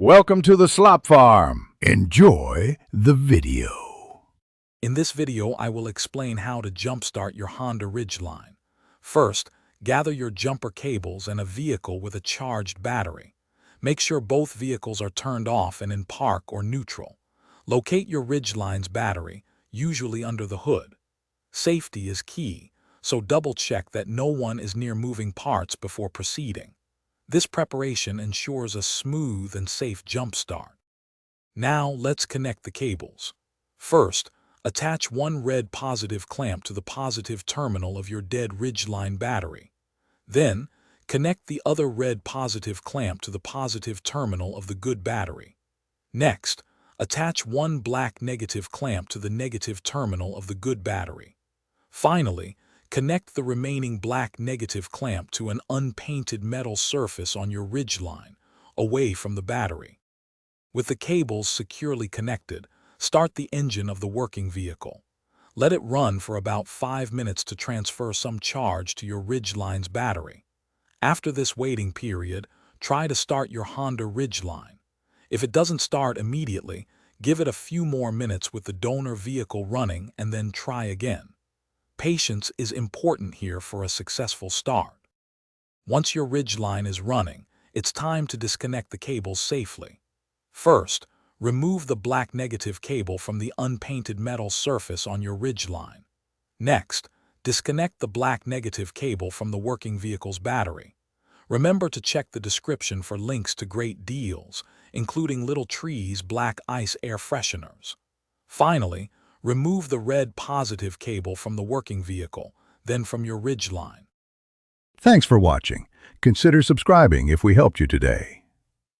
Welcome to the Slop Farm. Enjoy the video. In this video, I will explain how to jumpstart your Honda Ridgeline. First, gather your jumper cables and a vehicle with a charged battery. Make sure both vehicles are turned off and in park or neutral. Locate your Ridgeline's battery, usually under the hood. Safety is key, so double-check that no one is near moving parts before proceeding. This preparation ensures a smooth and safe jump start. Now let's connect the cables. First, attach one red positive clamp to the positive terminal of your dead Ridgeline battery. Then, connect the other red positive clamp to the positive terminal of the good battery. Next, attach one black negative clamp to the negative terminal of the good battery. Finally, connect the remaining black negative clamp to an unpainted metal surface on your Ridgeline, away from the battery. With the cables securely connected, start the engine of the working vehicle. Let it run for about 5 minutes to transfer some charge to your Ridgeline's battery. After this waiting period, try to start your Honda Ridgeline. If it doesn't start immediately, give it a few more minutes with the donor vehicle running and then try again. Patience is important here for a successful start. Once your Ridgeline is running, it's time to disconnect the cables safely. First, remove the black negative cable from the unpainted metal surface on your Ridgeline. Next, disconnect the black negative cable from the working vehicle's battery. Remember to check the description for links to great deals, including Little Tree's black ice air fresheners. Finally, remove the red positive cable from the working vehicle, then from your Ridgeline. Thanks for watching. Consider subscribing if we helped you today.